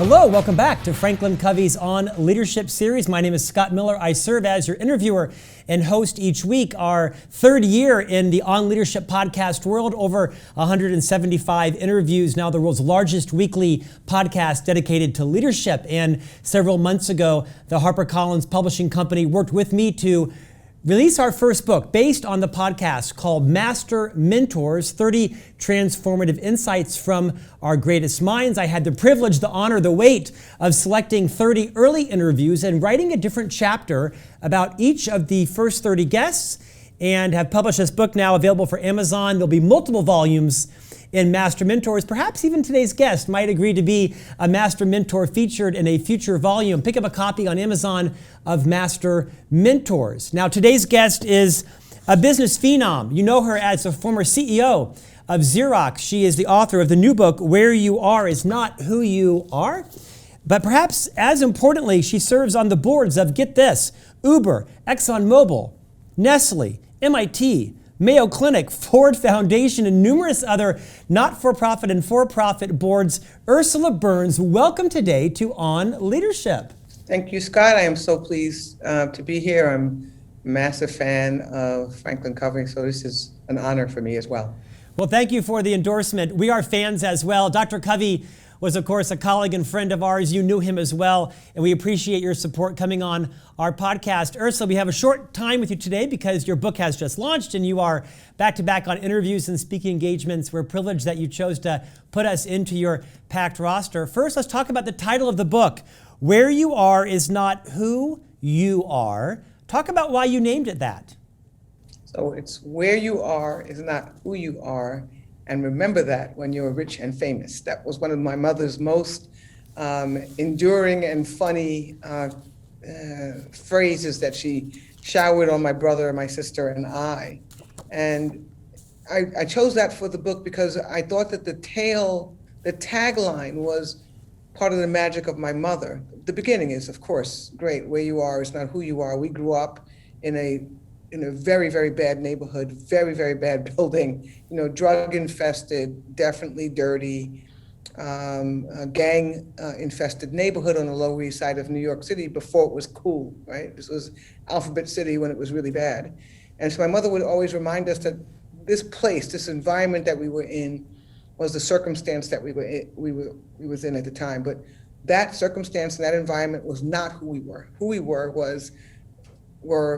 Hello, welcome back to Franklin Covey's On Leadership series. My name is Scott Miller. I serve as your interviewer and host each week. Our third year in the On Leadership podcast world, over 175 interviews, now the world's largest weekly podcast dedicated to leadership. And several months ago, the HarperCollins Publishing Company worked with me to release our first book based on the podcast called Master Mentors, 30 Transformative Insights from Our Greatest Minds. I had the privilege, the honor, the weight of selecting 30 early interviews and writing a different chapter about each of the first 30 guests, and have published this book now available for Amazon. There'll be multiple volumes in Master Mentors. Perhaps even today's guest might agree to be a Master Mentor featured in a future volume. Pick up a copy on Amazon of Master Mentors. Now, today's guest is a business phenom. You know her as a former CEO of Xerox. She is the author of the new book, Where You Are Is Not Who You Are. But perhaps as importantly, she serves on the boards of, get this, Uber, ExxonMobil, Nestle, MIT, Mayo Clinic, Ford Foundation, and numerous other not-for-profit and for-profit boards. Ursula Burns, welcome today to On Leadership. Thank you, Scott. I am so pleased to be here. I'm a massive fan of Franklin Covey, so this is an honor for me as well. Well, thank you for the endorsement. We are fans as well. Dr. Covey was, of course, a colleague and friend of ours. You knew him as well, and we appreciate your support coming on our podcast. Ursula, we have a short time with you today because your book has just launched and you are back-to-back on interviews and speaking engagements. We're privileged that you chose to put us into your packed roster. First, let's talk about the title of the book, Where You Are Is Not Who You Are. Talk about why you named it that. So it's where you are is not who you are. And remember that when you're rich and famous. That was one of my mother's most enduring and funny phrases that she showered on my brother, my sister, and I. And I chose that for the book because I thought that the tagline was part of the magic of my mother. The beginning is, of course, great. Where you are is not who you are. We grew up in a very, very bad neighborhood, very, very bad building, drug infested, definitely dirty, gang infested neighborhood on the Lower East Side of New York City before it was cool, right? This was Alphabet City when it was really bad. And so my mother would always remind us that this place, this environment that we were in was the circumstance that we was in at the time. But that circumstance and that environment was not who we were. Who we were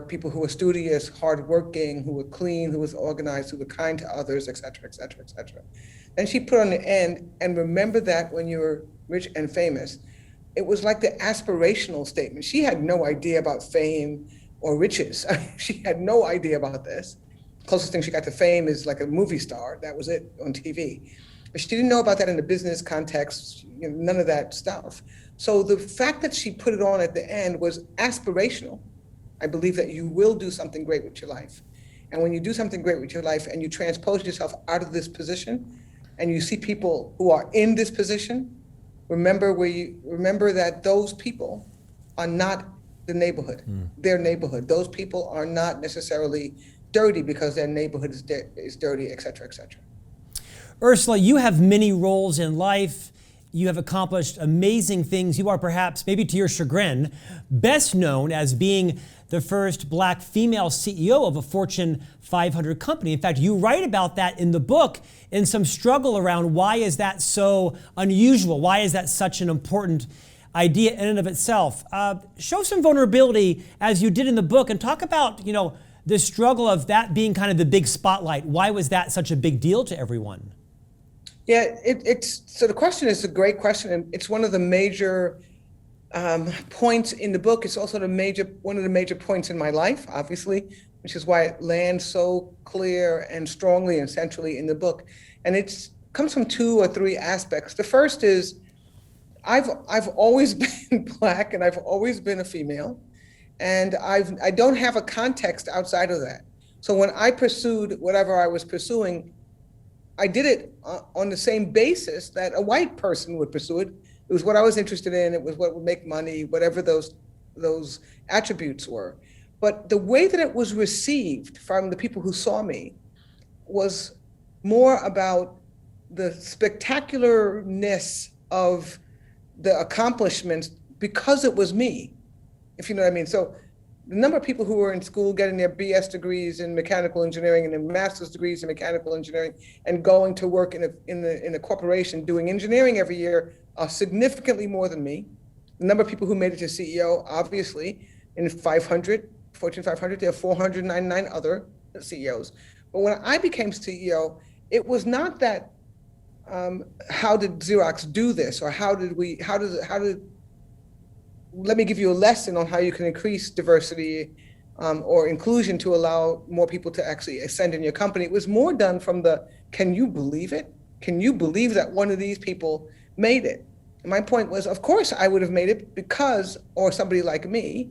people who were studious, hardworking, who were clean, who was organized, who were kind to others, et cetera, et cetera, et cetera. And she put on the end, and remember that when you're rich and famous, it was like the aspirational statement. She had no idea about fame or riches. She had no idea about this. Closest thing she got to fame is like a movie star. That was it on TV. But she didn't know about that in the business context, none of that stuff. So the fact that she put it on at the end was aspirational. I believe that you will do something great with your life. And when you do something great with your life and you transpose yourself out of this position and you see people who are in this position, remember that those people are not the neighborhood, their neighborhood. Those people are not necessarily dirty because their neighborhood is dirty, et cetera, et cetera. Ursula, you have many roles in life. You have accomplished amazing things. You are perhaps, maybe to your chagrin, best known as being the first Black female CEO of a Fortune 500 company. In fact, you write about that in the book and some struggle around why is that so unusual? Why is that such an important idea in and of itself? Show some vulnerability as you did in the book and talk about, the struggle of that being kind of the big spotlight. Why was that such a big deal to everyone? Yeah, so the question is a great question, and it's one of the major points in the book. It's also one of the major points in my life, obviously, which is why it lands so clear and strongly and centrally in the book. And it comes from two or three aspects. The first is I've always been Black and I've always been a female, and I don't have a context outside of that. So when I pursued whatever I was pursuing, I did it on the same basis that a white person would pursue it. It was what I was interested in. It was what would make money, whatever those attributes were. But the way that it was received from the people who saw me was more about the spectacularness of the accomplishments because it was me, if you know what I mean. So the number of people who were in school getting their BS degrees in mechanical engineering and their master's degrees in mechanical engineering and going to work in a corporation doing engineering every year are significantly more than me. The number of people who made it to CEO, obviously, in Fortune 500, there are 499 other CEOs. But when I became CEO, it was not that, how did Xerox do this, or let me give you a lesson on how you can increase diversity or inclusion to allow more people to actually ascend in your company. It was more done from can you believe it? Can you believe that one of these people made it? And my point was, of course I would have made it because, or somebody like me,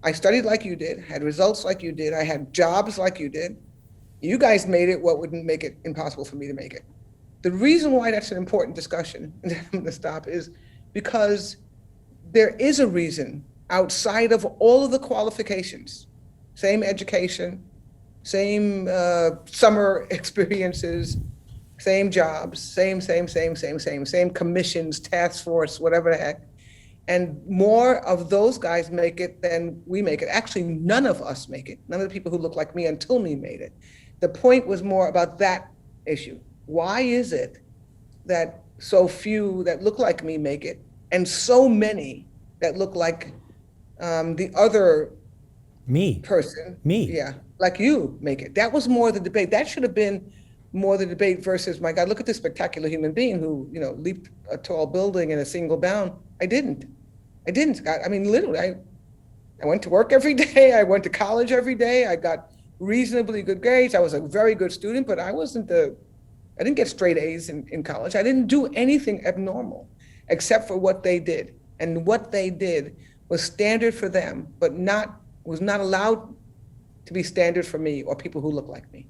I studied like you did, had results like you did, I had jobs like you did. You guys made it, what wouldn't make it impossible for me to make it? The reason why that's an important discussion, and I'm gonna stop, is because there is a reason outside of all of the qualifications, same education, same summer experiences, same jobs, same commissions, task force, whatever the heck. And more of those guys make it than we make it. Actually, none of us make it. None of the people who look like me until me made it. The point was more about that issue. Why is it that so few that look like me make it, and so many that look like the other person, like you, make it? That was more the debate. That should have been more the debate versus, my God, look at this spectacular human being who, leaped a tall building in a single bound. I didn't, Scott. I mean, literally, I went to work every day. I went to college every day. I got reasonably good grades. I was a very good student, but I didn't get straight A's in college. I didn't do anything abnormal except for what they did. And what they did was standard for them, but was not allowed to be standard for me or people who look like me.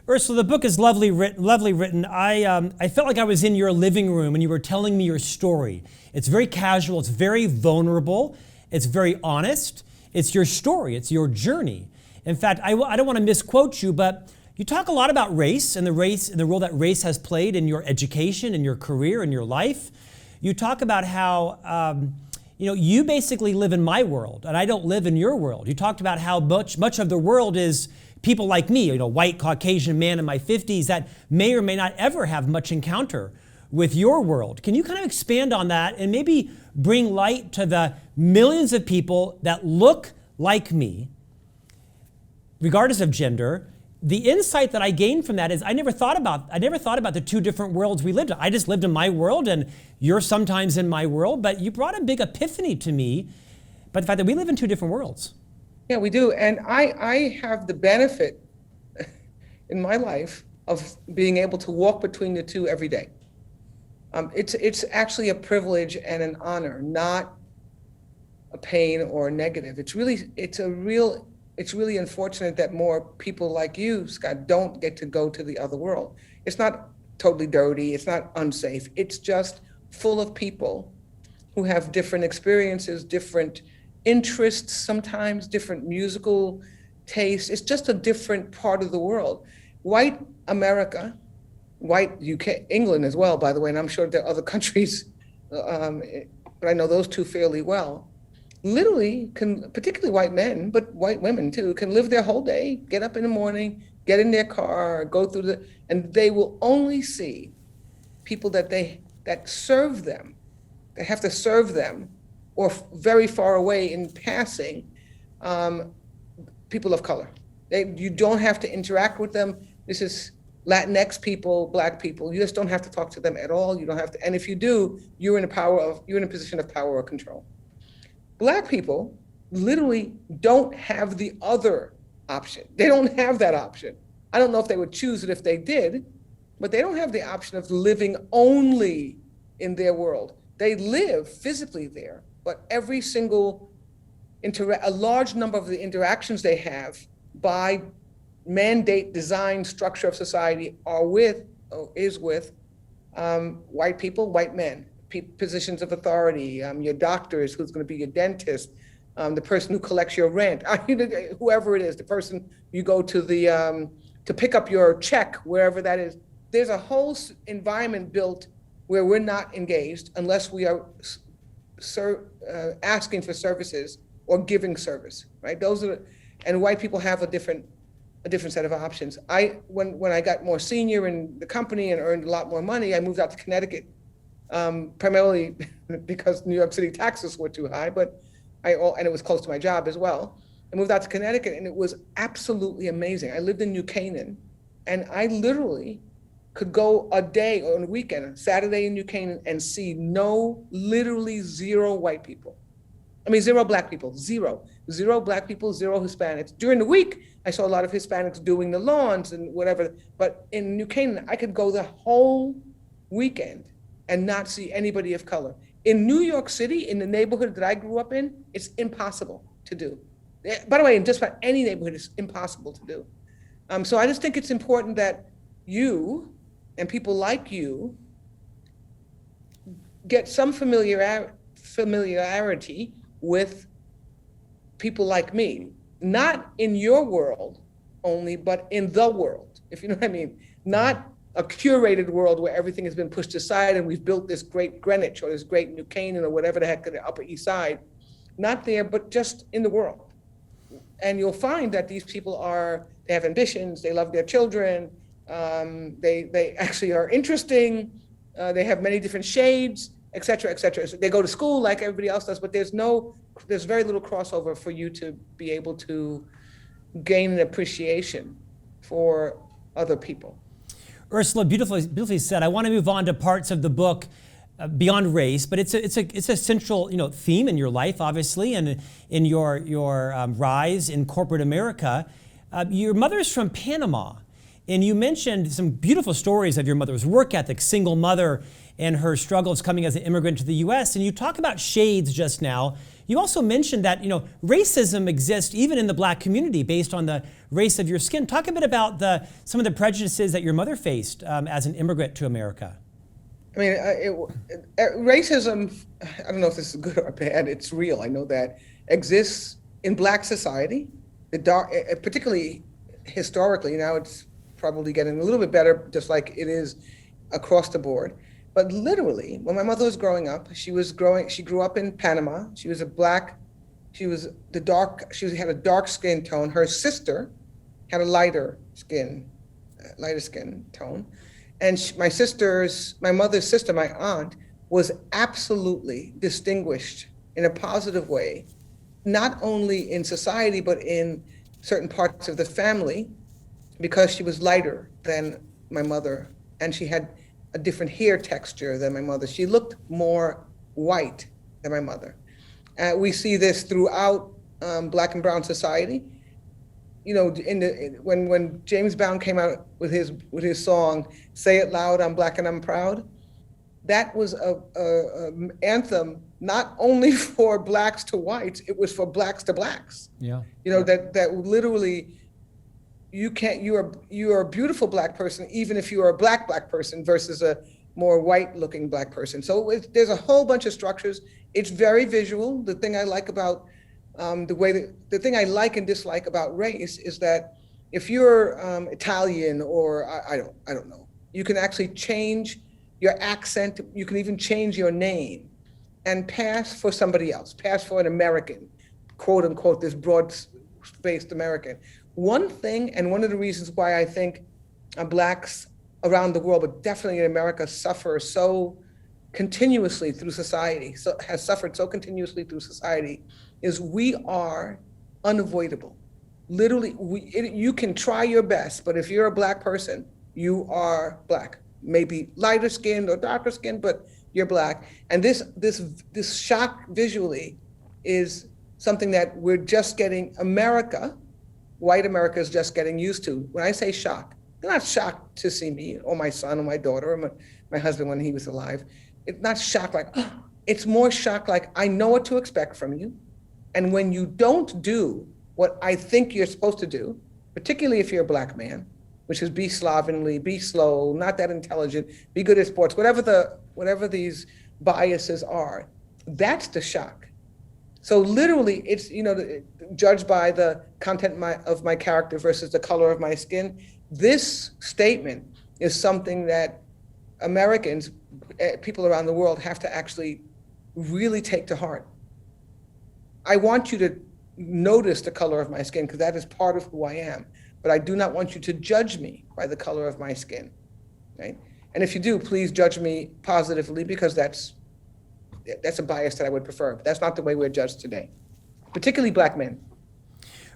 Ursula, the book is lovely written. I felt like I was in your living room and you were telling me your story. It's very casual, it's very vulnerable, it's very honest. It's your story, it's your journey. In fact, I don't want to misquote you, but you talk a lot about race and the role that race has played in your education, in your career, in your life. You talk about how you basically live in my world and I don't live in your world. You talked about how much of the world is people like me, white Caucasian man in my 50s that may or may not ever have much encounter with your world. Can you kind of expand on that and maybe bring light to the millions of people that look like me, regardless of gender? The insight that I gained from that is I never thought about the two different worlds we lived in. I just lived in my world and you're sometimes in my world, but you brought a big epiphany to me by the fact that we live in two different worlds. Yeah, we do. And I have the benefit in my life of being able to walk between the two every day. It's actually a privilege and an honor, not a pain or a negative. It's really unfortunate that more people like you, Scott, don't get to go to the other world. It's not totally dirty. It's not unsafe. It's just full of people who have different experiences, different interests, sometimes different musical tastes. It's just a different part of the world. White America, white UK, England as well, by the way, and I'm sure there are other countries, but I know those two fairly well, literally can, particularly white men, but white women too, can live their whole day, get up in the morning, get in their car, go through and they will only see people that serve them, that have to serve them, or very far away in passing, people of color. You don't have to interact with them. This is Latinx people, Black people. You just don't have to talk to them at all. You don't have to, and if you do, you're in a position of power or control. Black people literally don't have the other option. They don't have that option. I don't know if they would choose it if they did, but they don't have the option of living only in their world. They live physically there, but every single a large number of the interactions they have by mandate, design, structure of society is with white people, white men, positions of authority, your doctors, who's going to be your dentist, the person who collects your rent, whoever it is, the person you go to to pick up your check, wherever that is. There's a whole environment built where we're not engaged unless we are asking for services or giving service, right? And white people have a different set of options. When I got more senior in the company and earned a lot more money, I moved out to Connecticut, primarily because New York City taxes were too high, and it was close to my job as well. I moved out to Connecticut, and it was absolutely amazing. I lived in New Canaan, and I literally could go a day or on a weekend, Saturday in New Canaan, and see literally zero white people. I mean, zero black people, zero black people, zero Hispanics. During the week, I saw a lot of Hispanics doing the lawns and whatever, but in New Canaan, I could go the whole weekend and not see anybody of color. In New York City, in the neighborhood that I grew up in, it's impossible to do. By the way, in just about any neighborhood, it's impossible to do. So I just think it's important that you and people like you get some familiarity with people like me, not in your world only, but in the world, if you know what I mean. Not a curated world where everything has been pushed aside and we've built this great Greenwich or this great New Canaan or whatever the heck, the Upper East Side. Not there, but just in the world. And you'll find that these people they have ambitions, they love their children, they actually are interesting, they have many different shades, et cetera, et cetera. So they go to school like everybody else does, but there's very little crossover for you to be able to gain an appreciation for other people. Ursula, beautifully said. I want to move on to parts of the book beyond race, but it's a central theme in your life, obviously, and in your rise in corporate America. Your mother's from Panama, and you mentioned some beautiful stories of your mother's work ethic, single mother, and her struggles coming as an immigrant to the U.S. And you talk about shades just now. You also mentioned that racism exists even in the black community based on the race of your skin. Talk a bit about some of the prejudices that your mother faced as an immigrant to America. I mean, racism, I don't know if this is good or bad, it's real. I know that exists in black society, particularly historically. Now it's probably getting a little bit better, just like it is across the board. But literally, when my mother was growing up, she grew up in Panama. She was she had a dark skin tone. Her sister had a lighter skin tone. And my mother's sister, my aunt, was absolutely distinguished in a positive way, not only in society, but in certain parts of the family, because she was lighter than my mother, and she had a different hair texture than my mother. She looked more white than my mother. We see this throughout Black and brown society. When James Brown came out with his song "Say It Loud, I'm Black and I'm Proud," that was a anthem not only for blacks to whites, it was for blacks to blacks. Yeah. That literally you're a beautiful black person even if you are a black person versus a more white looking black person. So there's a whole bunch of structures. It's very visual. The thing I like about the thing I like and dislike about race is that if you're Italian or I don't know, you can actually change your accent. You can even change your name and pass for somebody else, pass for an American, quote unquote, this broad-based American. One thing, and one of the reasons why I think blacks around the world, but definitely in America, suffer so continuously through society, is we are unavoidable. Literally, you can try your best, but if you're a black person, you are black. Maybe lighter skinned or darker skinned, but you're black. And this shock visually is something that we're just getting, white America is just getting used to. When I say shock, they're not shocked to see me or my son or my daughter or my husband when he was alive. It's not shock like, oh, it's more shock like, I know what to expect from you. And when you don't do what I think you're supposed to do, particularly if you're a black man, which is be slovenly, be slow, not that intelligent, be good at sports, whatever these biases are, that's the shock. So literally, it's judged by the content of my character versus the color of my skin. This statement is something that Americans, people around the world have to actually really take to heart. I want you to notice the color of my skin because that is part of who I am, but I do not want you to judge me by the color of my skin, right? And if you do, please judge me positively because that's a bias that I would prefer. But that's not the way we're judged today, particularly Black men.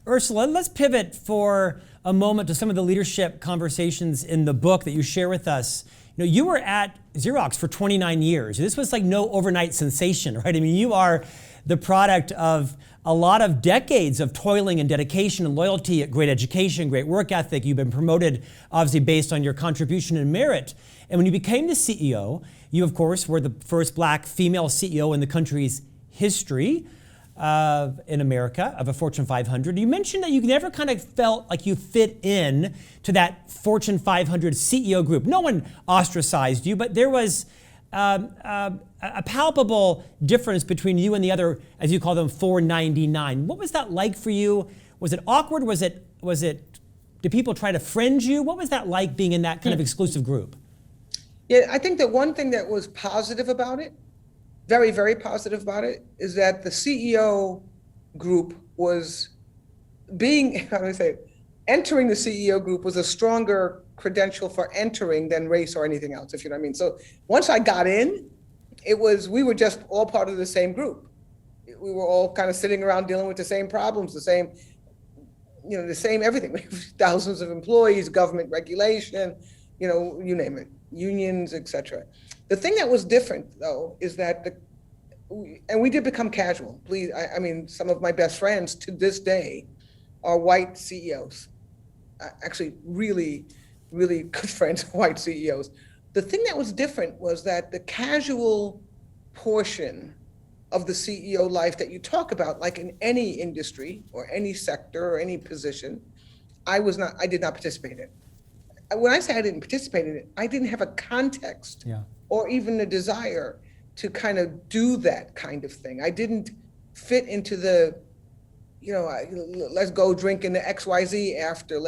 Ursula, let's pivot for a moment to some of the leadership conversations in the book that you share with us. You know, you were at Xerox for 29 years. This was like no overnight sensation, right? I mean, you are the product of a lot of decades of toiling and dedication and loyalty, great education, great work ethic. You've been promoted, obviously, based on your contribution and merit. And when you became the CEO, you, of course, were the first Black female CEO in the country's history in America of a Fortune 500. You mentioned that you never kind of felt like you fit in to that Fortune 500 CEO group. No one ostracized you, but there was a palpable difference between you and the other, as you call them, 499. What was that like for you? Was it awkward? Did people try to friend you? What was that like being in that kind of exclusive group? Yeah, I think that one thing that was positive about it, very, very positive about it, is that the CEO group was entering the CEO group was a stronger credential for entering than race or anything else, if you know what I mean. So once I got in, we were just all part of the same group. We were all kind of sitting around dealing with the same problems, the same everything. Thousands of employees, government regulation, you name it, unions, etc. The thing that was different, though, is that we did become casual. Please, I mean, some of my best friends to this day are white CEOs. Actually, really, really good friends, white CEOs. The thing that was different was that the casual portion of the CEO life that you talk about, like in any industry or any sector or any position, I did not participate in. When I say I didn't participate in it, I didn't have a context or even a desire to kind of do that kind of thing. I didn't fit into the, let's go drink in the XYZ after,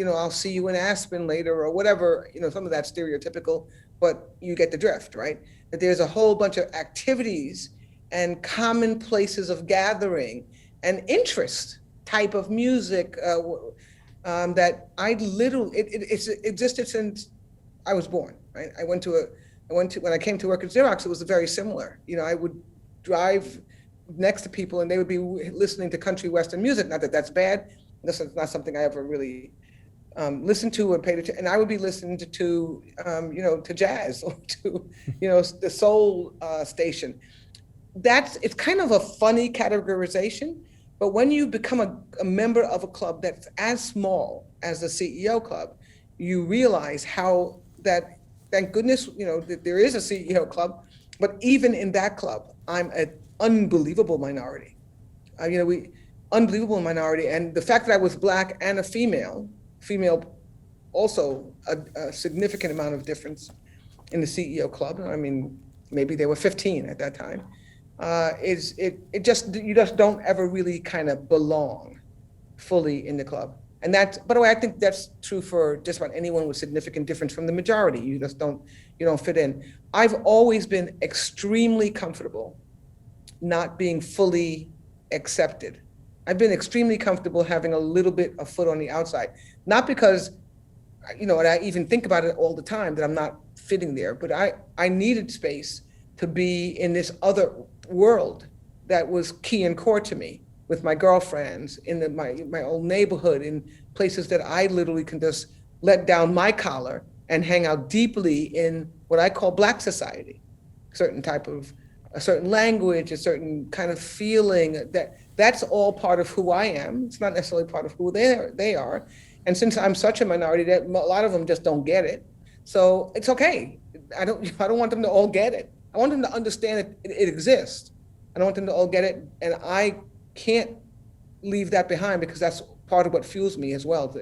I'll see you in Aspen later or whatever, some of that stereotypical, but you get the drift, right? That there's a whole bunch of activities and common places of gathering and interest type of music that it's existed since I was born, right? When I came to work at Xerox, it was very similar. I would drive next to people and they would be listening to country western music. Not that that's bad. This is not something I ever really listened to or paid attention. And I would be listening to to jazz or to, the soul station. It's kind of a funny categorization, but when you become a member of a club that's as small as the CEO club, you realize how that, thank goodness, that there is a CEO club, but even in that club, I'm an unbelievable minority. Unbelievable minority. And the fact that I was Black and a female also a significant amount of difference in the CEO club. I mean, maybe there were 15 at that time. You just don't ever really kind of belong fully in the club. And that's, by the way, I think that's true for just about anyone with significant difference from the majority. You don't fit in. I've always been extremely comfortable not being fully accepted. I've been extremely comfortable having a little bit of foot on the outside, not because, and I even think about it all the time that I'm not fitting there, but I needed space to be in this other world that was key and core to me, with my girlfriends, in my old neighborhood, in places that I literally can just let down my collar and hang out deeply in what I call Black society, a certain language, a certain kind of feeling that's all part of who I am. It's not necessarily part of who they are. And since I'm such a minority, that a lot of them just don't get it. So it's okay. I don't want them to all get it. I want them to understand that it exists. I don't want them to all get it, and I can't leave that behind because that's part of what fuels me as well.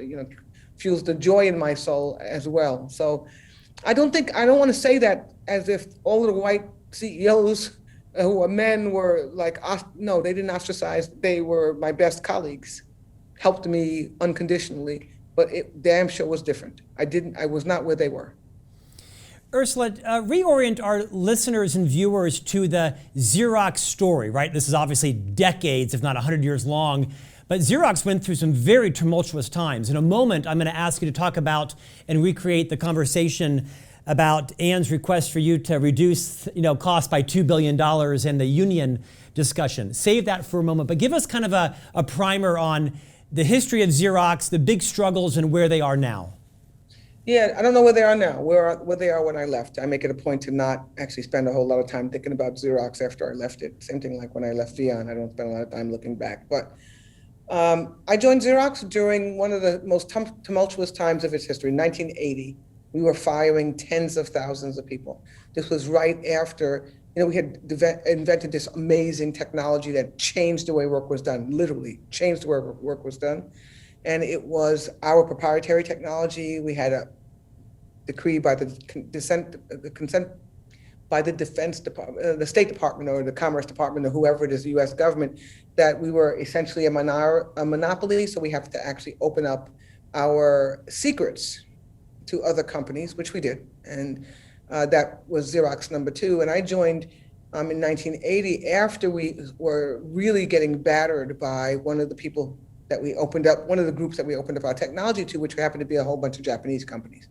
Fuels the joy in my soul as well. So I don't want to say that as if all of the white CEOs who are men were like, no, they didn't ostracize. They were my best colleagues, helped me unconditionally, but it damn sure was different. I was not where they were. Ursula, reorient our listeners and viewers to the Xerox story, right? This is obviously decades, if not 100 years long, but Xerox went through some very tumultuous times. In a moment, I'm going to ask you to talk about and recreate the conversation about Ann's request for you to reduce, costs by $2 billion and the union discussion. Save that for a moment, but give us kind of a primer on the history of Xerox, the big struggles, and where they are now. Yeah, I don't know where they are now, where they are when I left. I make it a point to not actually spend a whole lot of time thinking about Xerox after I left it. Same thing like when I left Vion, I don't spend a lot of time looking back. But I joined Xerox during one of the most tumultuous times of its history, 1980. We were firing tens of thousands of people. This was right after, we had invented this amazing technology that changed the way work was done, literally changed the way work was done. And it was our proprietary technology. We had a decree by the consent by the Defense Department, the State Department, or the Commerce Department, or whoever it is, the U.S. government, that we were essentially a monopoly. So we have to actually open up our secrets to other companies, which we did. And that was Xerox number 2. And I joined in 1980 after we were really getting battered by one of the people that we opened up, one of the groups that we opened up our technology to, which happened to be a whole bunch of Japanese companies.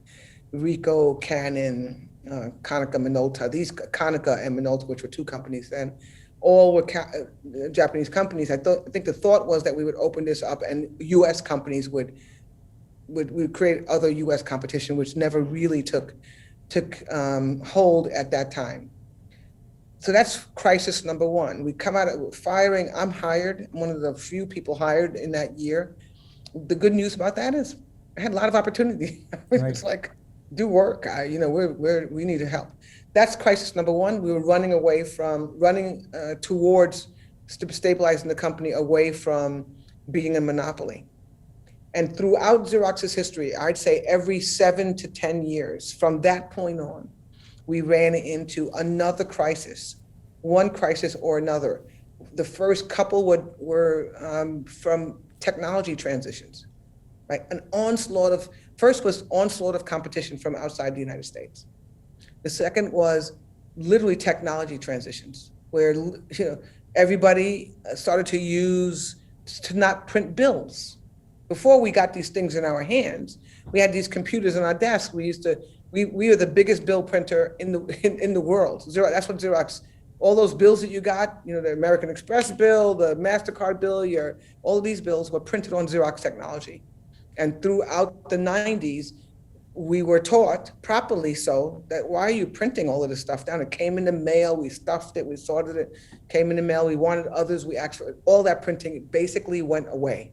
Ricoh, Canon, Konica Minolta, Konica and Minolta, which were 2 companies then, all were Japanese companies. I think the thought was that we would open this up and U.S. companies would create other U.S. competition, which never really took hold at that time. So that's crisis number 1. We come out of firing. I'm hired. I'm one of the few people hired in that year. The good news about that is I had a lot of opportunity. Right. It's like, do work. We need help. That's crisis number 1. We were running towards stabilizing the company away from being a monopoly. And throughout Xerox's history, I'd say every 7 to 10 years from that point on, we ran into another crisis, one crisis or another. The first couple were from technology transitions, right? First was onslaught of competition from outside the United States. The second was literally technology transitions, where everybody started to not print bills. Before we got these things in our hands, we had these computers on our desk. We were the biggest bill printer in the world. Xerox, that's what Xerox, all those bills that you got, the American Express bill, the MasterCard bill, all of these bills were printed on Xerox technology. And throughout the 90s, we were taught, properly so, that why are you printing all of this stuff down? It came in the mail, we stuffed it, we sorted it, came in the mail, we wanted others, all that printing basically went away.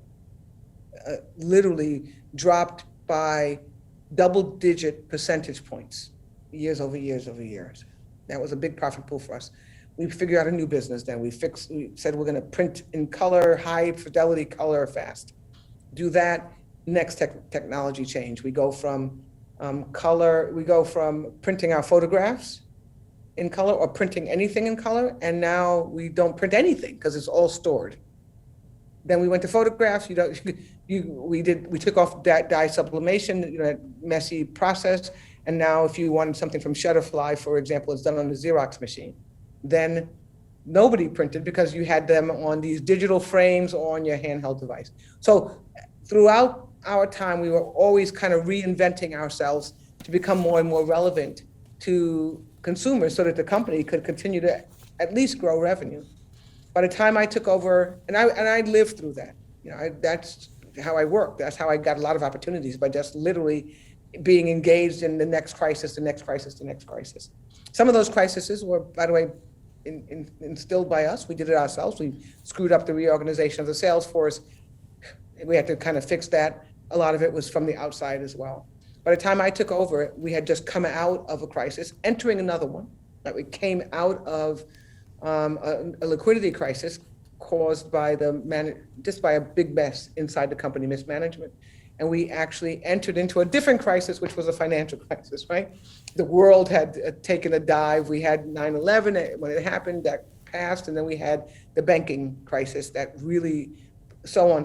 Literally dropped by double-digit percentage points, years over years over years. That was a big profit pool for us. We figured out a new business then. We said we're going to print in color, high fidelity color, fast. Do that. Next technology change. We go from printing our photographs in color or printing anything in color, and now we don't print anything because it's all stored. Then we went to photographs. We took off dye sublimation, that messy process. And now if you wanted something from Shutterfly, for example, it's done on the Xerox machine. Then nobody printed because you had them on these digital frames or on your handheld device. So throughout our time, we were always kind of reinventing ourselves to become more and more relevant to consumers so that the company could continue to at least grow revenue. By the time I took over, and I lived through that, that's how I worked. That's how I got a lot of opportunities, by just literally being engaged in the next crisis, the next crisis, the next crisis. Some of those crises were, by the way, instilled by us. We did it ourselves. We screwed up the reorganization of the sales force. We had to kind of fix that. A lot of it was from the outside as well. By the time I took over, we had just come out of a crisis, entering another one. We came out of a liquidity crisis caused by just by a big mess inside the company, mismanagement. And we actually entered into a different crisis, which was a financial crisis, right? The world had taken a dive. We had 9/11 when it happened, that passed, and then we had the banking crisis that really, so on.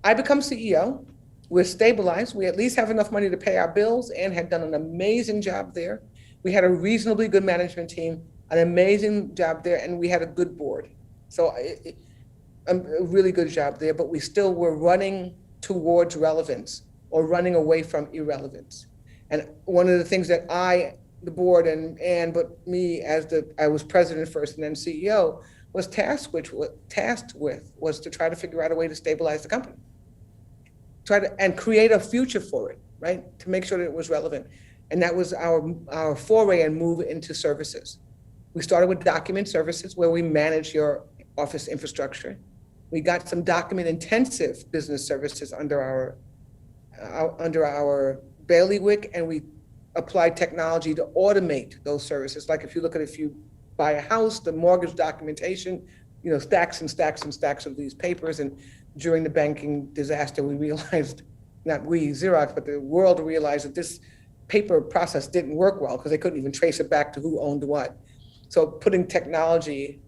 I become CEO. we're stabilized. We at least have enough money to pay our bills. Anne had done an amazing job there. We had a reasonably good management team, an amazing job there, and we had a good board. So a really good job there, but we still were running towards relevance or running away from irrelevance. And one of the things that the board and Anne, but me I was president first and then CEO, was tasked with was to try to figure out a way to stabilize the company. And create a future for it, right? To make sure that it was relevant. And that was our foray and move into services. We started with document services where we manage your office infrastructure. We got some document intensive business services under our bailiwick, and we applied technology to automate those services. Like if you buy a house, the mortgage documentation, stacks and stacks and stacks of these papers. And during the banking disaster, we realized, not we, Xerox, but the world realized that this paper process didn't work well because they couldn't even trace it back to who owned what. So putting technology,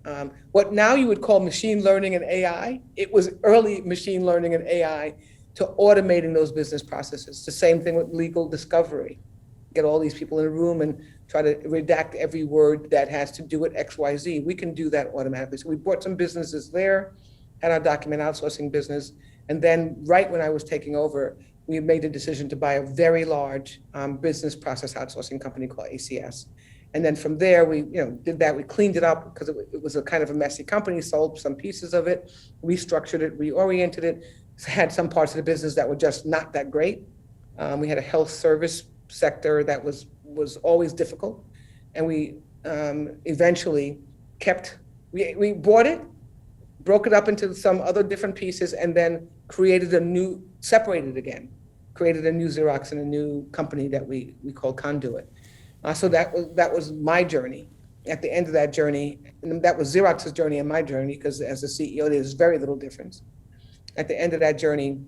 what now you would call machine learning and AI, it was early machine learning and AI to automating those business processes. The same thing with legal discovery. Get all these people in a room and try to redact every word that has to do with XYZ. We can do that automatically. So we brought some businesses there, had our document outsourcing business. And then right when I was taking over, we made the decision to buy a very large business process outsourcing company called ACS. And then from there, we did that. We cleaned it up because it was a kind of a messy company, sold some pieces of it, restructured it, reoriented it, had some parts of the business that were just not that great. We had a health service sector that was always difficult. And we eventually we bought it, broke it up into some other different pieces, and then separated again, created a new Xerox and a new company that we called Conduit. So that was my journey. At the end of that journey, and that was Xerox's journey and my journey, because as a CEO, there's very little difference. At the end of that journey,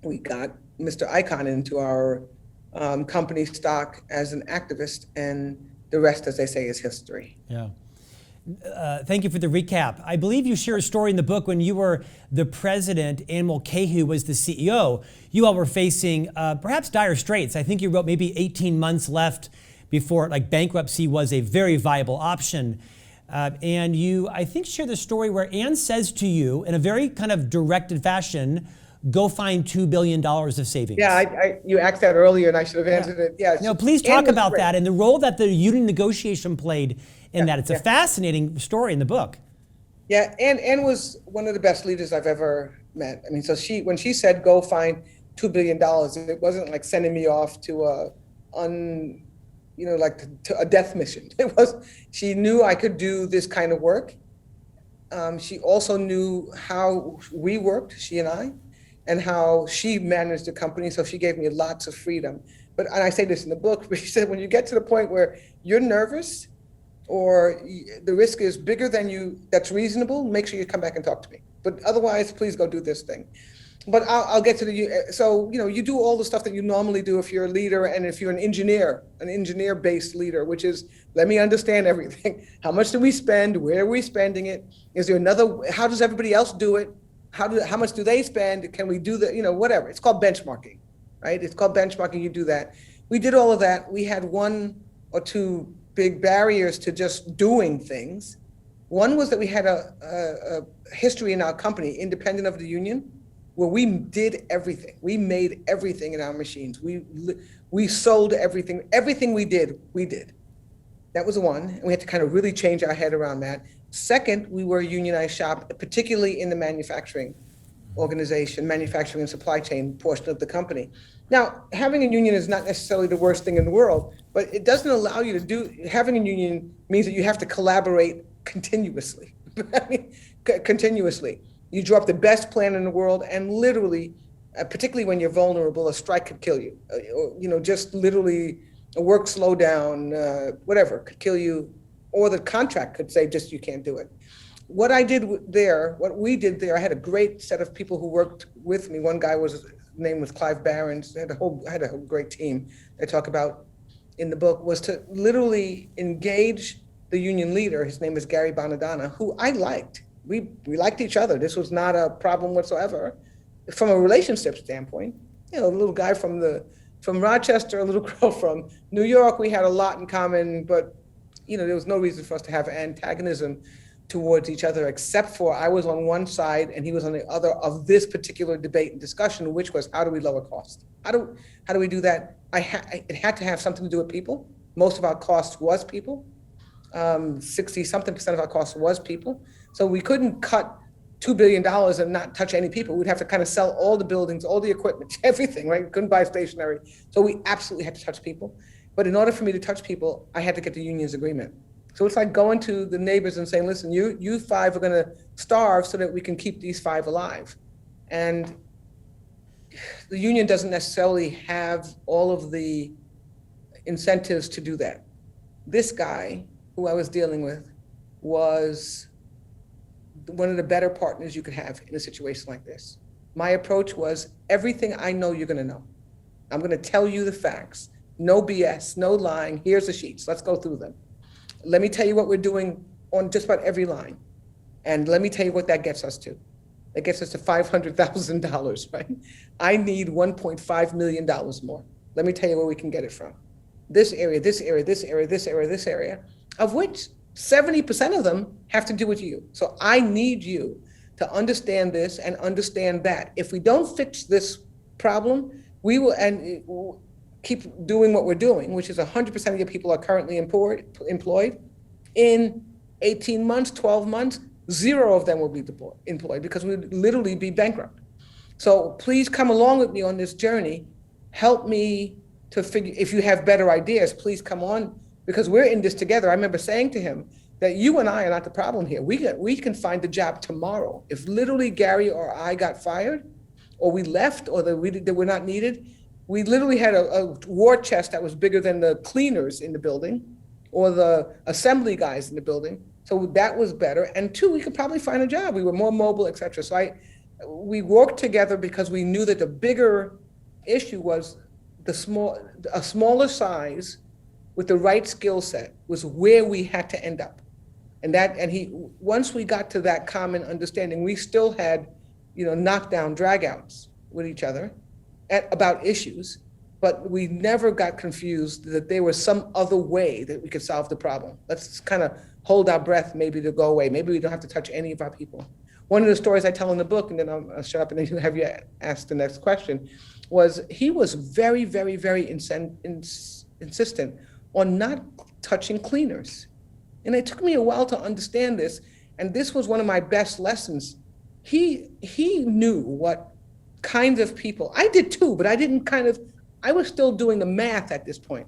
we got Mr. Icahn into our company stock as an activist, and the rest, as they say, is history. Yeah. Thank you for the recap. I believe you share a story in the book when you were the president and Mulcahy was the CEO. You all were facing perhaps dire straits. I think you wrote maybe 18 months left before bankruptcy was a very viable option. And you, I think, share the story where Anne says to you in a very kind of directed fashion, go find $2 billion of savings. Yeah, you asked that earlier and I should have answered it. Yeah. No, please talk about that and the role that the union negotiation played in that. It's a fascinating story in the book. Yeah, Anne was one of the best leaders I've ever met. I mean, so when she said, go find $2 billion, it wasn't like sending me off to to a death mission. She knew I could do this kind of work. She also knew how we worked, she and I, and how she managed the company. So she gave me lots of freedom. And I say this in the book, but she said, when you get to the point where you're nervous or the risk is bigger than that's reasonable, make sure you come back and talk to me. But otherwise, please go do this thing. But I'll get to so you do all the stuff that you normally do if you're a leader and if you're an engineer-based leader, which is, let me understand everything. How much do we spend? Where are we spending it? Is there how does everybody else do it? How much do they spend? Can we do whatever? It's called benchmarking, right? It's called benchmarking. You do that. We did all of that. We had one or two big barriers to just doing things. One was that we had a history in our company, independent of the union, where we did everything. We made everything in our machines. We sold everything. Everything we did. That was one. And we had to kind of really change our head around that. Second, we were a unionized shop, particularly in the manufacturing organization, manufacturing and supply chain portion of the company. Now, having a union is not necessarily the worst thing in the world, but it doesn't allow you having a union means that you have to collaborate continuously. Continuously. You draw up the best plan in the world, and literally, particularly when you're vulnerable, a strike could kill you. Just literally a work slowdown, whatever, could kill you, or the contract could say just you can't do it. What we did there, I had a great set of people who worked with me. One guy his name was Clive Barons. I had a whole great team I talk about in the book, was to literally engage the union leader. His name is Gary Bonadonna, who I liked. We liked each other. This was not a problem whatsoever from a relationship standpoint. a little guy from Rochester, a little girl from New York. We had a lot in common, but there was no reason for us to have antagonism towards each other, except for I was on one side and he was on the other of this particular debate and discussion, which was, how do we lower cost? How do we do that? It had to have something to do with people. Most of our cost was people. 60 something percent of our cost was people. So we couldn't cut $2 billion and not touch any people. We'd have to kind of sell all the buildings, all the equipment, everything, right? We couldn't buy stationery. So we absolutely had to touch people. But in order for me to touch people, I had to get the union's agreement. So it's like going to the neighbors and saying, listen, you five are gonna starve so that we can keep these five alive. And the union doesn't necessarily have all of the incentives to do that. This guy who I was dealing with was one of the better partners you could have in a situation like this. My approach was, everything I know you're gonna know. I'm gonna tell you the facts. No BS, no lying. Here's the sheets, let's go through them. Let me tell you what we're doing on just about every line. And let me tell you what that gets us to. That gets us to $500,000, right? I need $1.5 million more. Let me tell you where we can get it from. This area, this area, this area, this area, this area, of which 70% of them have to do with you. So I need you to understand this and understand that. If we don't fix this problem, we will keep doing what we're doing, which is 100% of your people are currently employed. In 18 months, 12 months, 0 of them will be employed because we'd literally be bankrupt. So please come along with me on this journey. Help me to figure, if you have better ideas, please come on, because we're in this together. I remember saying to him that you and I are not the problem here. We can find a job tomorrow. If literally Gary or I got fired, or we left, or that we're not needed, we literally had a war chest that was bigger than the cleaners in the building or the assembly guys in the building. So that was better. And 2, we could probably find a job. We were more mobile, et cetera. So we worked together because we knew that the bigger issue was a smaller size with the right skill set was where we had to end up. Once we got to that common understanding, we still had, knockdown dragouts with each other about issues, but we never got confused that there was some other way that we could solve the problem. Let's kind of hold our breath, maybe to go away. Maybe we don't have to touch any of our people. One of the stories I tell in the book, and then I'll shut up and then have you ask the next question, was he was very, very, very insistent on not touching cleaners. And it took me a while to understand this, and this was one of my best lessons. He knew what kinds of people, I did too, but I was still doing the math at this point,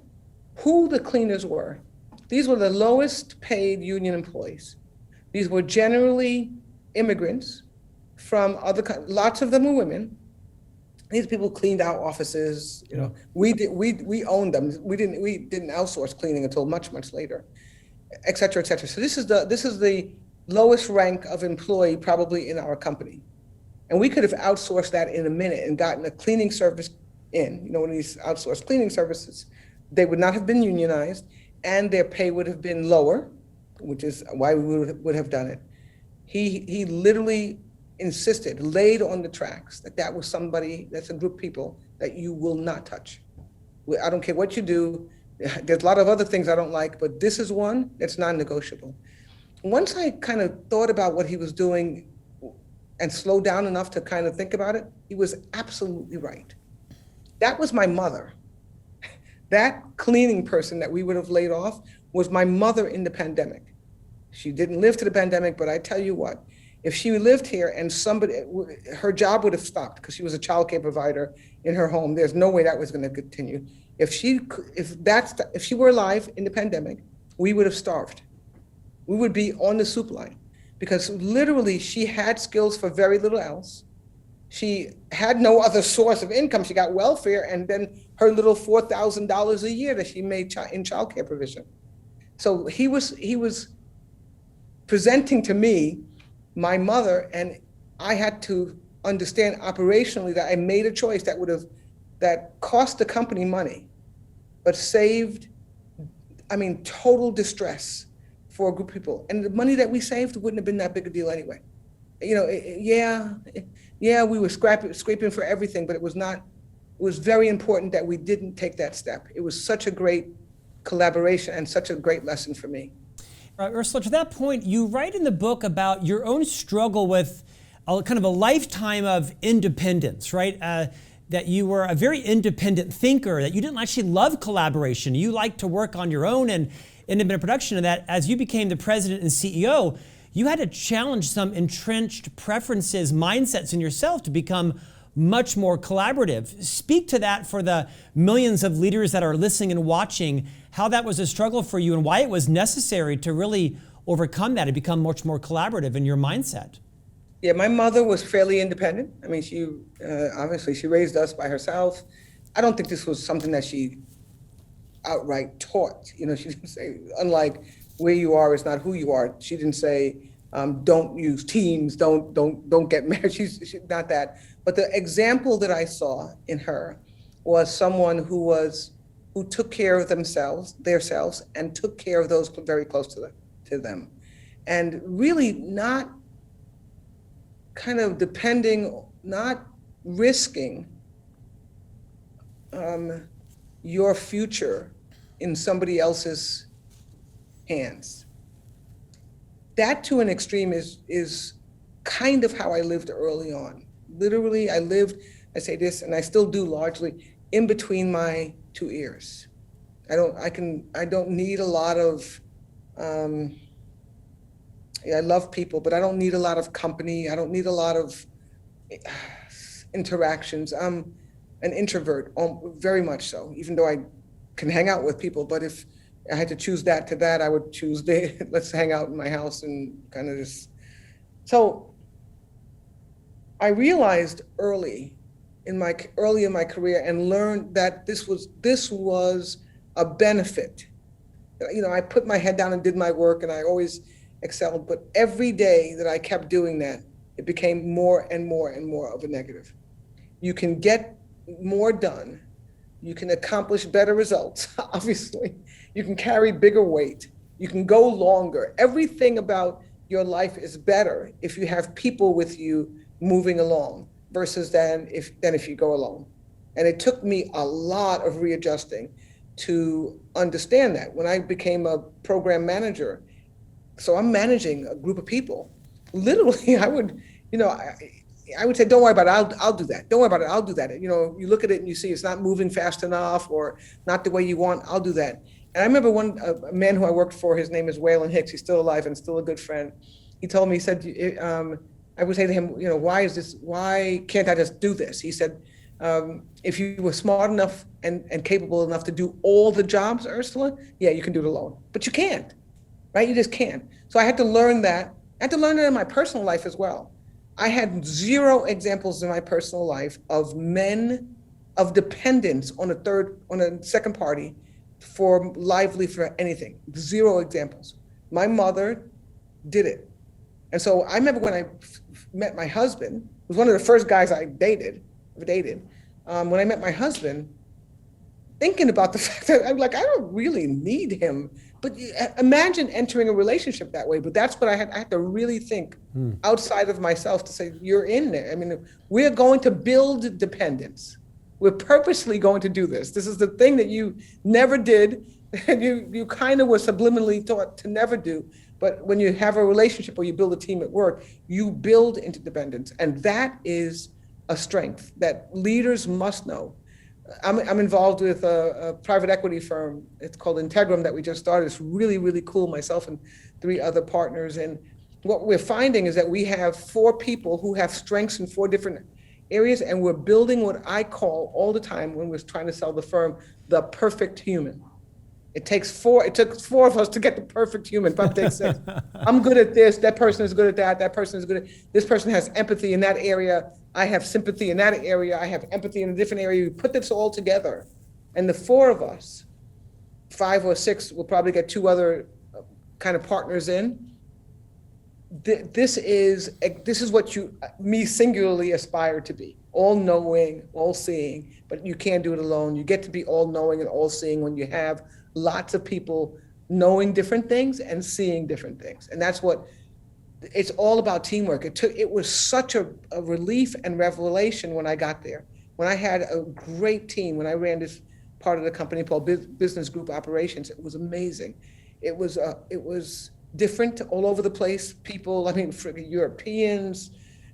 who the cleaners were. These were the lowest paid union employees. These were generally immigrants from lots of them were women. These people cleaned our offices, we owned them. We didn't outsource cleaning until much, much later, et cetera, et cetera. So this is the lowest rank of employee probably in our company. And we could have outsourced that in a minute and gotten a cleaning service in, one of these outsourced cleaning services. They would not have been unionized and their pay would have been lower, which is why we would have done it. He literally insisted, laid on the tracks that was somebody, that's a group of people that you will not touch. I don't care what you do. There's a lot of other things I don't like, but this is one that's non-negotiable. Once I kind of thought about what he was doing and slowed down enough to kind of think about it, he was absolutely right. That was my mother. That cleaning person that we would have laid off was my mother in the pandemic. She didn't live to the pandemic, but I tell you what, if she lived here and her job would have stopped because she was a child care provider in her home, there's no way that was going to continue. If she were alive in the pandemic, we would have starved. We would be on the soup line because literally she had skills for very little else. She had no other source of income. She got welfare and then her little $4,000 a year that she made in child care provision. So he was presenting to me my mother, and I had to understand operationally that I made a choice that cost the company money, but saved, total distress for a group of people. And the money that we saved wouldn't have been that big a deal anyway. We were scraping for everything, but it it was very important that we didn't take that step. It was such a great collaboration and such a great lesson for me. Ursula, to that point, you write in the book about your own struggle with kind of a lifetime of independence, right? That you were a very independent thinker, that you didn't actually love collaboration. You liked to work on your own and independent production, and that as you became the president and CEO, you had to challenge some entrenched preferences, mindsets in yourself to become much more collaborative. Speak to that for the millions of leaders that are listening and watching, how that was a struggle for you and why it was necessary to really overcome that and become much more collaborative in your mindset. Yeah, my mother was fairly independent. I mean, she obviously she raised us by herself. I don't think this was something that she outright taught. You know, she didn't say, unlike where you are is not who you are. She didn't say, don't use teams, don't get married. She's not that. But the example that I saw in her was someone who took care of themselves, and took care of those very close to them, and really not kind of not risking your future in somebody else's hands. That to an extreme is kind of how I lived early on. Literally, I say this, and I still do largely, in between my two ears. I don't need a lot of, I love people, but I don't need a lot of company. I don't need a lot of interactions. I'm an introvert, very much so, even though I can hang out with people. But if I had to choose that to that, I would choose let's hang out in my house and kind of just. So I realized early in my career and learned that this was a benefit. You know, I put my head down and did my work, and I always excelled. But every day that I kept doing that, it became more and more and more of a negative. You can get more done. You can accomplish better results, obviously. You can carry bigger weight. You can go longer. Everything about your life is better if you have people with you moving along versus than if you go alone. And it took me a lot of readjusting to understand that. When I became a program manager, so I'm managing a group of people. Literally, I would say, don't worry about it, I'll do that. Don't worry about it, I'll do that. You know, you look at it and you see it's not moving fast enough or not the way you want, I'll do that. And I remember a man who I worked for, his name is Waylon Hicks, he's still alive and still a good friend. He told me, he said, I would say to him, you know, why can't I just do this? He said, if you were smart enough and capable enough to do all the jobs, Ursula, yeah, you can do it alone, but you can't, right? You just can't. So I had to learn that. I had to learn it in my personal life as well. I had zero examples in my personal life of men of dependence on a second party for anything. Zero examples. My mother did it. And so I remember when I met my husband, who was one of the first guys I dated, when I met my husband, thinking about the fact that I'm like, I don't really need him. But imagine entering a relationship that way. But that's what I had to really think outside of myself to say, you're in there. I mean, we're going to build dependence. We're purposely going to do this. This is the thing that you never did, and you kind of were subliminally taught to never do. But when you have a relationship or you build a team at work, you build interdependence. And that is a strength that leaders must know. I'm involved with a private equity firm. It's called Integrum that we just started. It's really, really cool, myself and 3 other partners. And what we're finding is that we have 4 people who have strengths in 4 different areas. And we're building what I call all the time when we're trying to sell the firm, the perfect human. It took 4 of us to get the perfect human. Probably takes 6. I'm good at this. That person is good at that. That person is good at this. Person has empathy in that area. I have sympathy in that area. I have empathy in a different area. We put this all together, and the 4 of us, 5 or 6, will probably get 2 other kind of partners in. This is what me singularly aspire to be: all knowing, all seeing. But you can't do it alone. You get to be all knowing and all seeing when you have lots of people knowing different things and seeing different things. And that's what it's all about: teamwork. It was such a relief and revelation when I got there, when I had a great team, when I ran this part of the company called Business Group Operations, it was amazing. It was different all over the place. People, I mean, Europeans,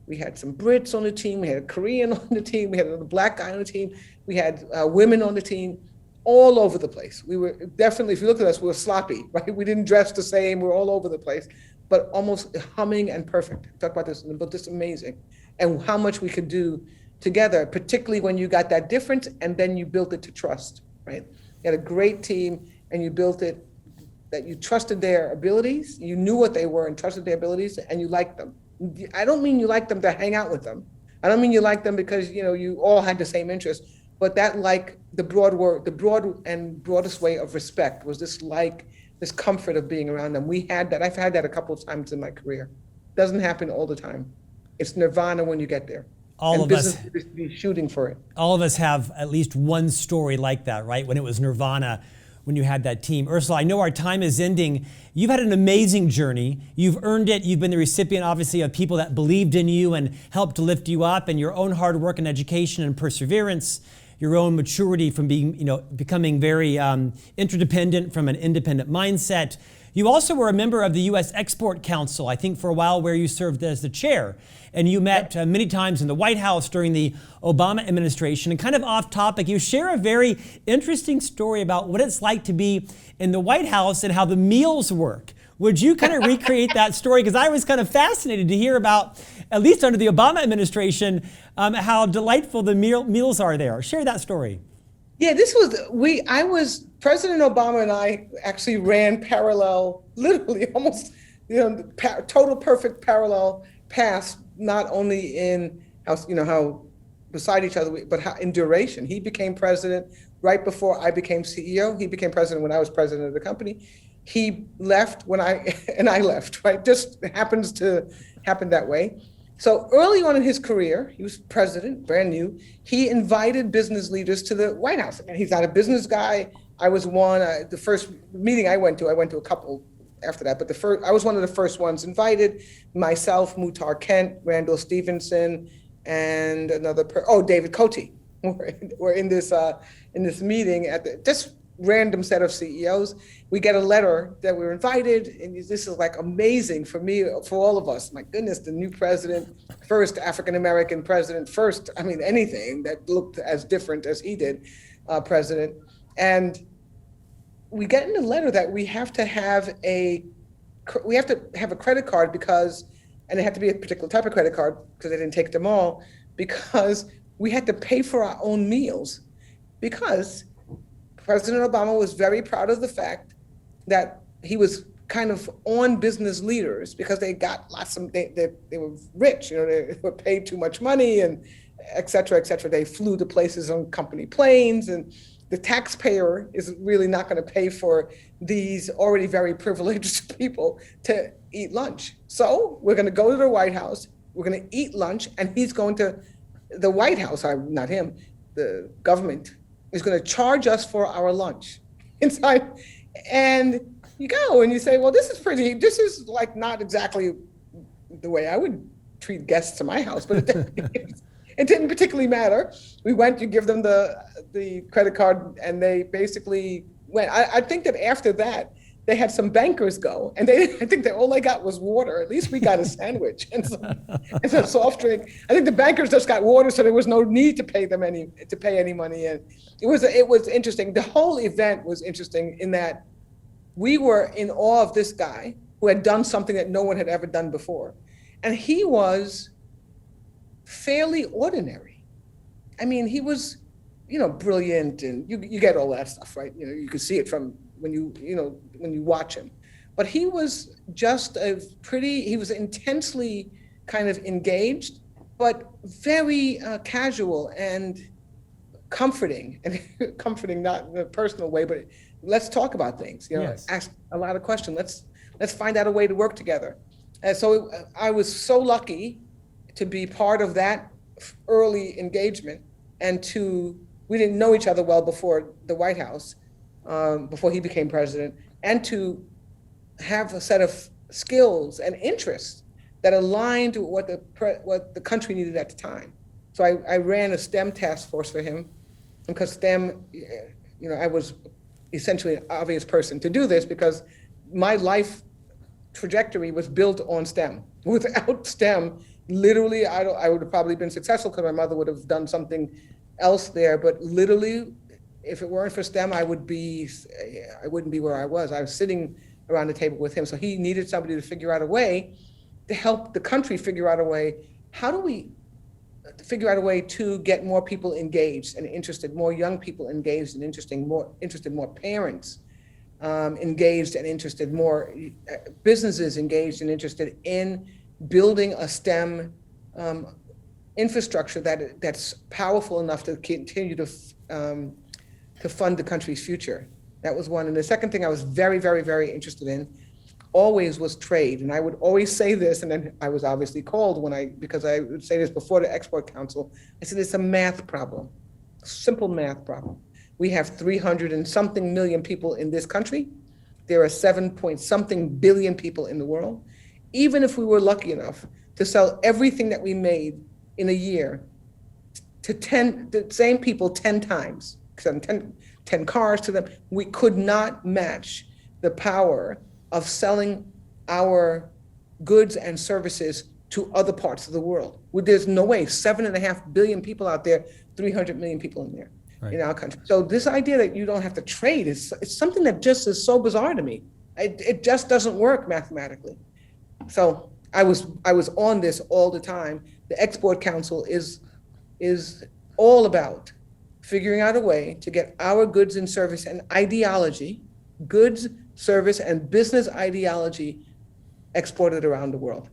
we had some Brits on the team, we had a Korean on the team, we had another black guy on the team, we had women on the team, all over the place. We were definitely, if you look at us, we were sloppy, right? We didn't dress the same, we were all over the place, but almost humming and perfect. Talk about this in the book, just amazing. And how much we could do together, particularly when you got that difference and then you built it to trust, right? You had a great team and you built it that you trusted their abilities, you knew what they were and trusted their abilities, and you liked them. I don't mean you liked them to hang out with them. I don't mean you liked them because you all had the same interests, but that like the broad and broadest way of respect was this comfort of being around them. We had that. I've had that a couple of times in my career. Doesn't happen all the time. It's nirvana when you get there. All of us be shooting for it. All of us have at least one story like that, right? When it was nirvana, when you had that team. Ursula, I know our time is ending. You've had an amazing journey. You've earned it. You've been the recipient, obviously, of people that believed in you and helped to lift you up, and your own hard work and education and perseverance, your own maturity from becoming very interdependent from an independent mindset. You also were a member of the U.S. Export Council, I think for a while, where you served as the chair. And you met many times in the White House during the Obama administration. And kind of off topic, you share a very interesting story about what it's like to be in the White House and how the meals work. Would you kind of recreate that story? Because I was kind of fascinated to hear about, at least under the Obama administration, how delightful the meals are there. Share that story. Yeah, President Obama and I actually ran parallel, literally almost, total perfect parallel paths, not only in how beside each other, but how in duration. He became president right before I became CEO. He became president when I was president of the company. He left when I left, right? Just happens to happen that way. So early on in his career, he was president, brand new. He invited business leaders to the White House. And he's not a business guy. I was one. The first meeting I went to a couple after that, but I was one of the first ones invited. Myself, Muhtar Kent, Randall Stevenson, and David Cote were in this meeting at just random set of CEOs. We get a letter that we're invited, and this is like amazing for me, for all of us. My goodness, the new president, first African-American president, anything that looked as different as he did, president. And we get in the letter that we have to have a credit card and it had to be a particular type of credit card because they didn't take them all, because we had to pay for our own meals, because President Obama was very proud of the fact that he was kind of on business leaders because they got they were rich, they were paid too much money and et cetera, et cetera. They flew to places on company planes, and the taxpayer is really not going to pay for these already very privileged people to eat lunch. So we're going to go to the White House, we're going to eat lunch, and he's going to the White House, not him, the government is going to charge us for our lunch inside. And you go and you say, well, this is like not exactly the way I would treat guests to my house, but it didn't particularly matter. We went to give them the credit card, and they basically went. I think that after that, they had some bankers go, and I think that all they got was water. At least we got a sandwich and some soft drink. I think the bankers just got water, so there was no need to pay any money. And it was interesting. The whole event was interesting in that we were in awe of this guy who had done something that no one had ever done before, and he was fairly ordinary. I mean, he was, brilliant, and you get all that stuff, right? You could see it from when you watch him. But he was just he was intensely kind of engaged, but very casual and comforting, not in a personal way, but let's talk about things, Yes. Ask a lot of questions. Let's find out a way to work together. And so I was so lucky to be part of that early engagement, and we didn't know each other well before the White House, before he became president, and to have a set of skills and interests that aligned to what the country needed at the time. So I ran a STEM task force for him, because STEM, I was essentially an obvious person to do this, because my life trajectory was built on STEM. Without STEM, literally, I would have probably been successful, because my mother would have done something else there. But literally, if it weren't for STEM, I wouldn't be where I was. I was sitting around the table with him. So he needed somebody to figure out a way to help the country figure out a way. How do we figure out a way to get more people engaged and interested, more young people engaged and more parents engaged and interested, more businesses engaged and interested in building a STEM infrastructure that's powerful enough to continue to fund the country's future. That was one. And the second thing I was very, very, very interested in always was trade. And I would always say this, and then I was obviously called because I would say this before the Export Council. I said, it's a math problem, simple math problem. We have 300 and something million people in this country. There are 7 point something billion people in the world. Even if we were lucky enough to sell everything that we made in a year to the same people 10 times, 10 cars to them, we could not match the power of selling our goods and services to other parts of the world. There's no way, 7.5 billion people out there, 300 million people in there, right, in our country. So this idea that you don't have to trade it's something that just is so bizarre to me. It just doesn't work mathematically. So I was on this all the time. The Export Council is all about figuring out a way to get our goods and service and ideology, goods, service, and business ideology exported around the world.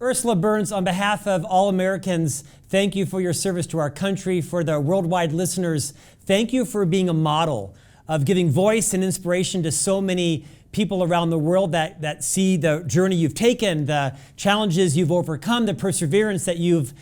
Ursula Burns, on behalf of all Americans, thank you for your service to our country. For the worldwide listeners, thank you for being a model of giving voice and inspiration to so many people around the world that see the journey you've taken, the challenges you've overcome, the perseverance that you've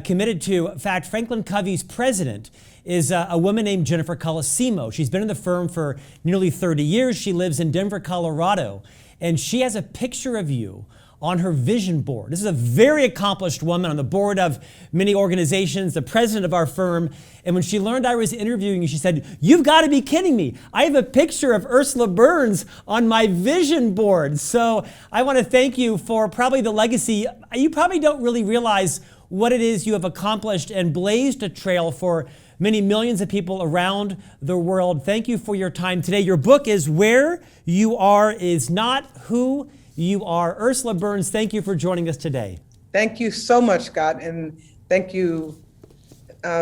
committed to. In fact, Franklin Covey's president is a woman named Jennifer Colosimo. She's been in the firm for nearly 30 years. She lives in Denver, Colorado, and she has a picture of you on her vision board. This is a very accomplished woman on the board of many organizations, the president of our firm. And when she learned I was interviewing you, she said, "You've got to be kidding me. I have a picture of Ursula Burns on my vision board." So I want to thank you for probably the legacy. You probably don't really realize what it is you have accomplished and blazed a trail for many millions of people around the world. Thank you for your time today. Your book is Where You Are Is Not Who You Are. Ursula Burns, thank you for joining us today. Thank you so much, Scott, and thank you,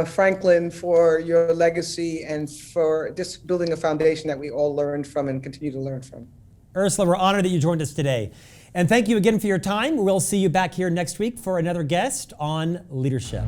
Franklin, for your legacy and for just building a foundation that we all learned from and continue to learn from. Ursula, we're honored that you joined us today. And thank you again for your time. We'll see you back here next week for another guest on leadership.